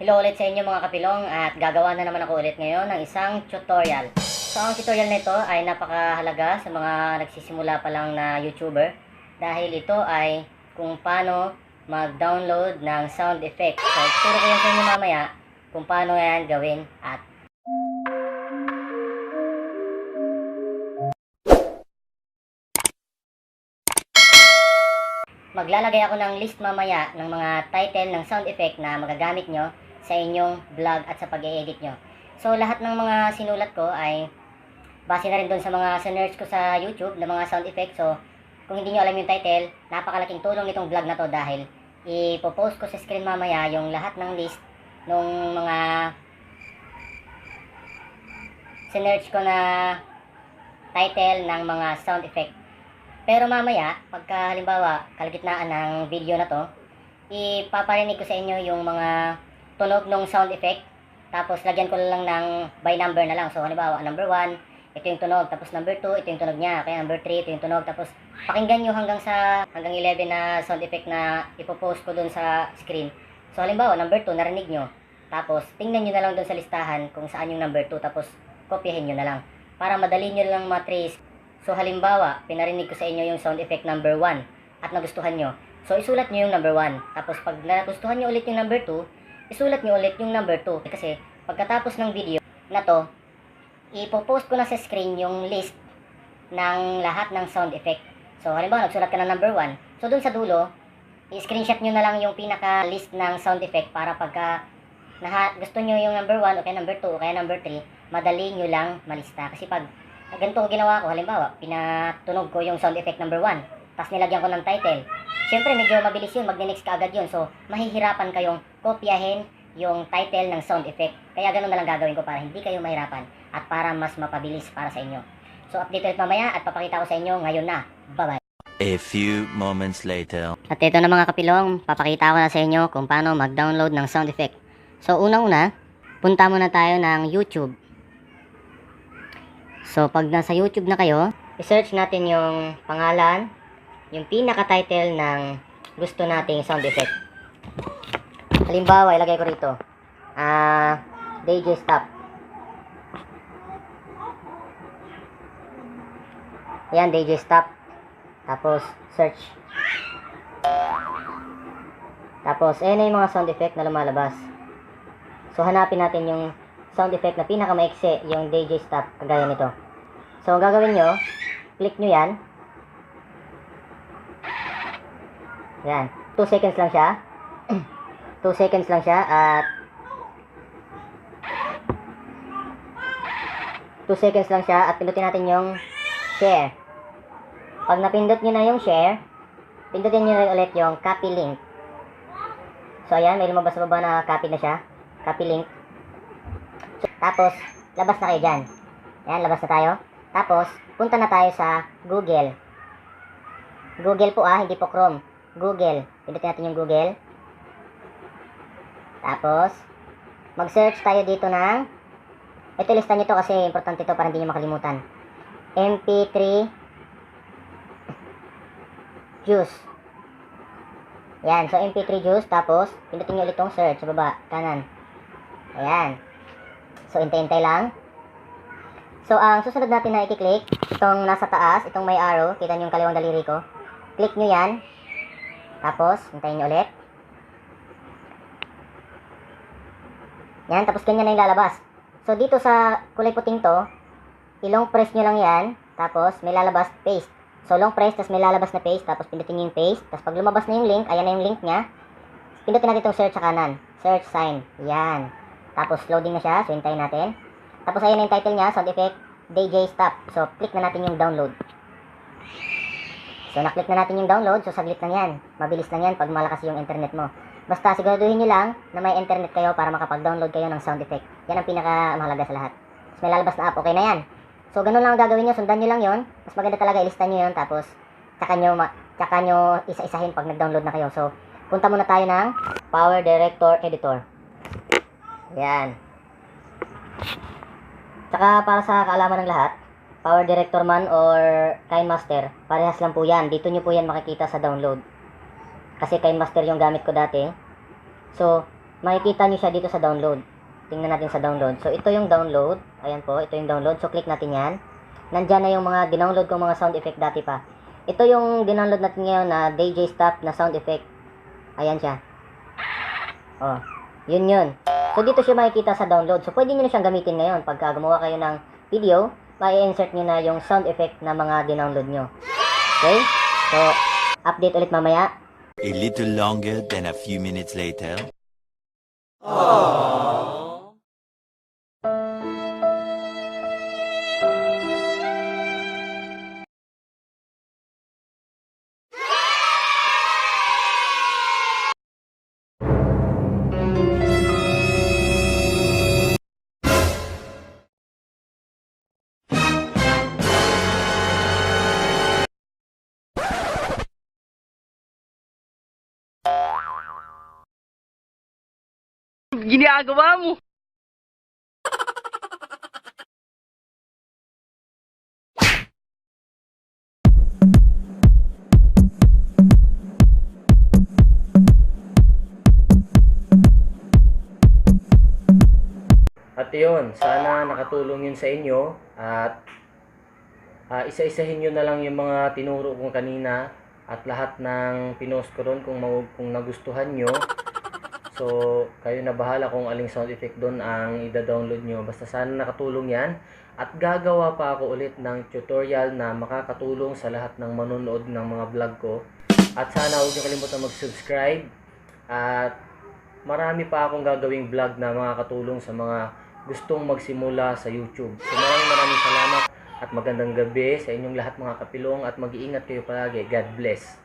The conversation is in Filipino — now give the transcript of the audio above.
Hello ulit sa inyo mga kapilong at gagawa na naman ako ulit ngayon ng isang tutorial. So ang tutorial nito ay napakahalaga sa mga nagsisimula pa lang na YouTuber dahil ito ay kung paano mag-download ng sound effect. So turo ko yan sa inyo mamaya kung paano yan gawin at maglalagay ako ng list mamaya ng mga title ng sound effect na magagamit nyo sa inyong vlog at sa pag-e-edit nyo. So lahat ng mga sinulat ko ay base na rin doon sa mga sinearch ko sa YouTube na mga sound effect. So kung hindi nyo alam yung title, napakalaking tulong nitong vlog na to dahil ipopost ko sa screen mamaya yung lahat ng list ng mga sinearch ko na title ng mga sound effect. Pero mamaya, pagka halimbawa kalagitnaan ng video na to, ipaparinig ko sa inyo yung mga tunog ng sound effect. Tapos lagyan ko lang ng by number na lang. So halimbawa, number 1, ito yung tunog. Tapos number 2, ito yung tunog niya. Kaya number 3, ito yung tunog. Tapos pakinggan nyo hanggang 11 na sound effect na ipopost ko dun sa screen. So halimbawa, number 2, narinig nyo. Tapos tingnan nyo na lang dun sa listahan kung saan yung number 2. Tapos kopyahin nyo na lang. Para madali nyo lang matrace. So halimbawa, pinarinig ko sa inyo yung sound effect number 1 at nagustuhan nyo. So isulat nyo yung number 1. Tapos pag nagustuhan nyo ulit yung number 2, isulat nyo ulit yung number 2. Kasi pagkatapos ng video na to, ipopost ko na sa screen yung list ng lahat ng sound effect. So halimbawa, nagsulat ka ng number 1. So dun sa dulo, i-screenshot nyo na lang yung pinaka list ng sound effect para pagka gusto nyo yung number 1 o kaya number 2 o kaya number 3, madali nyo lang malista. Kasi pag ganito ang ginawa ko, halimbawa, pinatunog ko yung sound effect number 1, tapos nilagyan ko ng title. Siyempre, medyo mabilis yun, magne-next ka agad yun. So, mahihirapan kayong kopyahin yung title ng sound effect. Kaya ganun na lang gagawin ko para hindi kayo mahirapan at para mas mapabilis para sa inyo. So, update ulit mamaya at papakita ko sa inyo ngayon na. Bye-bye! A few moments later. At ito na mga kapilong, papakita ko na sa inyo kung paano mag-download ng sound effect. So, unang-una, punta muna tayo ng YouTube. So, pag nasa YouTube na kayo, i-search natin yung pangalan, yung pinaka-title ng gusto nating sound effect. Halimbawa, ilagay ko rito, DJ Stop. Ayan, DJ Stop. Tapos, search. Tapos, ayan na yung mga sound effect na lumalabas. So, hanapin natin yung sound effect na pinaka-maiksi, yung DJ Stop, kagaya nito. So, ang gagawin nyo, click nyo yan. Yan. 2 seconds lang siya. 2 seconds lang siya at 2 seconds lang siya at pindutin natin yung share. Pag napindot nyo na yung share, pindutin nyo na ulit yung copy link. So, ayan, may lumabas sa baba na copy na siya. Copy link. So, tapos, labas na kayo dyan. Ayan, labas na tayo. Tapos, punta na tayo sa Google. Google po hindi po Chrome. Google. Pindutin natin yung Google. Tapos, mag-search tayo dito ng, ito lista nyo to kasi importante to para hindi nyo makalimutan. MP3 Juice. Yan, so MP3 Juice. Tapos, pindutin nyo ulit tong search sa baba, kanan. Ayan. So, hintay-hintay lang. So, ang susunod natin na i-click, itong nasa taas, itong may arrow, kita nyo yung kaliwang daliri ko. Click nyo yan. Tapos, hintayin nyo ulit. Yan, tapos ganyan na yung lalabas. So, dito sa kulay puting to, ilong press nyo lang yan, tapos may lalabas paste. So, long press, tapos may lalabas na paste, tapos pindutin nyo yung paste. Tapos pag lumabas na yung link, ayan na yung link nya. Pindutin natin itong search sa kanan. Search sign. Yan. Tapos, loading na siya. So, hintayin natin. Tapos ayan na yung title niya, sound effect, DJ Stop. So, click na natin yung download. So, na-click na natin yung download. So, saglit lang yan. Mabilis lang yan pag malakas yung internet mo. Basta siguraduhin nyo lang na may internet kayo para makapag-download kayo ng sound effect. Yan ang pinaka-mahalaga sa lahat. Tapos may lalabas na app, okay na yan. So, ganun lang ang gagawin nyo. Sundan nyo lang yon. Mas maganda talaga, ilista nyo yun. Tapos, tsaka nyo isa-isahin pag nag-download na kayo. So, punta muna tayo ng Power Director Editor. Yan. Tsaka para sa kaalaman ng lahat, Power Director man or KineMaster, parehas lang po yan. Dito nyo po yan makikita sa download. Kasi KineMaster yung gamit ko dati. So, makikita nyo siya dito sa download. Tingnan natin sa download. So, ito yung download. Ayan po, ito yung download. So, click natin yan. Nandyan na yung mga dinownload kong mga sound effect dati pa. Ito yung dinownload natin ngayon na DJ Stop na sound effect. Ayan siya. Oh, yun. So, dito siya makikita sa download. So, pwede nyo na siyang gamitin ngayon. Pagka gumawa kayo ng video, ma-insert nyo na yung sound effect na mga dinownload nyo. Okay? So, update ulit mamaya. A little longer than a few minutes later. Ginagawa mo. At yun, sana nakatulong yun sa inyo at isa-isahin nyo na lang yung mga tinuro kong kanina at lahat ng pinost ko ron kung nagustuhan nyo. So, kayo na bahala kung aling sound effect doon ang ida-download nyo. Basta sana nakatulong yan. At gagawa pa ako ulit ng tutorial na makakatulong sa lahat ng manonood ng mga vlog ko. At sana huwag nyo kalimutan mag-subscribe. At marami pa akong gagawing vlog na makakatulong sa mga gustong magsimula sa YouTube. So maraming salamat at magandang gabi sa inyong lahat mga kapilong at mag-iingat kayo palagi. God bless.